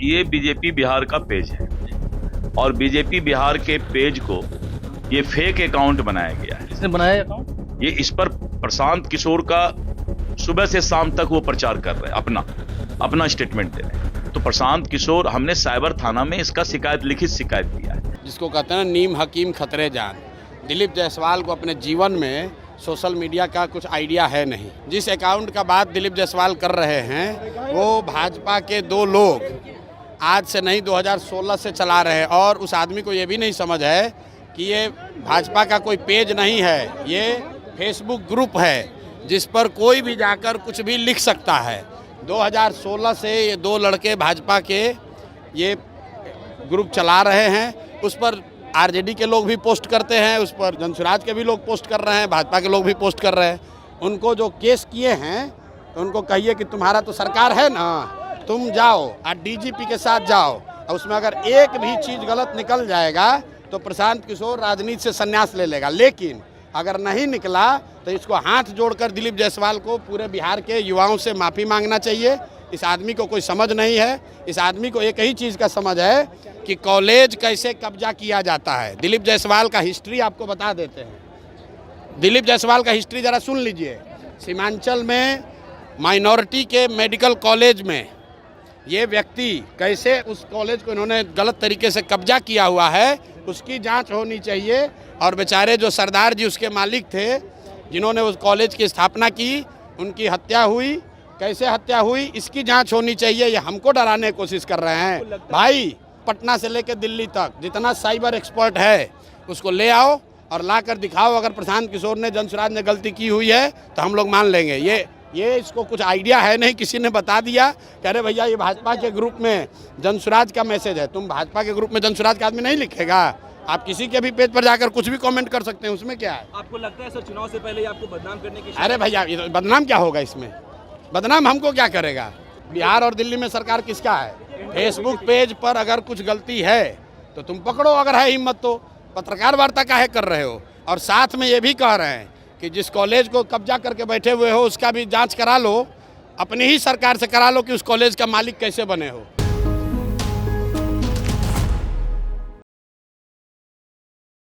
ये बीजेपी बिहार का पेज है और बीजेपी बिहार के पेज को ये फेक अकाउंट बनाया गया है। किसने बनाया अकाउंट? ये इस पर प्रशांत किशोर का सुबह से शाम तक वो प्रचार कर रहे हैं, अपना स्टेटमेंट दे रहे हैं। तो प्रशांत किशोर, हमने साइबर थाना में इसका लिखित शिकायत दिया है। जिसको कहते हैं नीम हकीम खतरे जान। दिलीप जायसवाल को अपने जीवन में सोशल मीडिया का कुछ आइडिया है नहीं। जिस अकाउंट का बात दिलीप जायसवाल कर रहे हैं वो भाजपा के दो लोग आज से नहीं 2016 से चला रहे हैं और उस आदमी को ये भी नहीं समझ है कि ये भाजपा का कोई पेज नहीं है, ये फेसबुक ग्रुप है जिस पर कोई भी जाकर कुछ भी लिख सकता है। 2016 से ये दो लड़के भाजपा के ये ग्रुप चला रहे हैं। उस पर आरजेडी के लोग भी पोस्ट करते हैं, उस पर जनसुराज के भी लोग पोस्ट कर रहे हैं, भाजपा के लोग भी पोस्ट कर रहे हैं। उनको जो केस किए हैं तो उनको कहिए कि तुम्हारा तो सरकार है ना, तुम जाओ और डीजीपी के साथ जाओ और उसमें अगर एक भी चीज़ गलत निकल जाएगा तो प्रशांत किशोर राजनीति से संन्यास ले लेगा। लेकिन अगर नहीं निकला तो इसको हाथ जोड़कर दिलीप जायसवाल को पूरे बिहार के युवाओं से माफ़ी मांगना चाहिए। इस आदमी को कोई समझ नहीं है। इस आदमी को एक ही चीज़ का समझ है कि कॉलेज कैसे कब्जा किया जाता है। दिलीप जायसवाल का हिस्ट्री आपको बता देते हैं। दिलीप जायसवाल का हिस्ट्री ज़रा सुन लीजिए। सीमांचल में माइनॉरिटी के मेडिकल कॉलेज में ये व्यक्ति कैसे उस कॉलेज को इन्होंने गलत तरीके से कब्जा किया हुआ है, उसकी जांच होनी चाहिए। और बेचारे जो सरदार जी उसके मालिक थे जिन्होंने उस कॉलेज की स्थापना की, उनकी हत्या हुई, कैसे हत्या हुई इसकी जांच होनी चाहिए। ये हमको डराने की कोशिश कर रहे हैं। भाई पटना से लेकर दिल्ली तक जितना साइबर एक्सपर्ट है उसको ले आओ और ला कर दिखाओ। अगर प्रशांत किशोर ने, जनसुराज ने गलती की हुई है तो हम लोग मान लेंगे। ये इसको कुछ आइडिया है नहीं, किसी ने बता दिया कि अरे भैया ये भाजपा के ग्रुप में जनसुराज का मैसेज है। तुम भाजपा के ग्रुप में जनसुराज का आदमी नहीं लिखेगा। आप किसी के भी पेज पर जाकर कुछ भी कमेंट कर सकते हैं, उसमें क्या है? आपको लगता है सर चुनाव से पहले आपको बदनाम करने की? अरे भैया ये बदनाम क्या होगा इसमें? बदनाम हमको क्या करेगा? बिहार और दिल्ली में सरकार किसका है? फेसबुक पेज पर अगर कुछ गलती है तो तुम पकड़ो, अगर है हिम्मत तो। पत्रकार वार्ता काहे कर रहे हो? और साथ में ये भी कह रहे हैं कि जिस कॉलेज को कब्जा करके बैठे हुए हो उसका भी जांच करा लो, अपनी ही सरकार से करा लो कि उस कॉलेज का मालिक कैसे बने हो।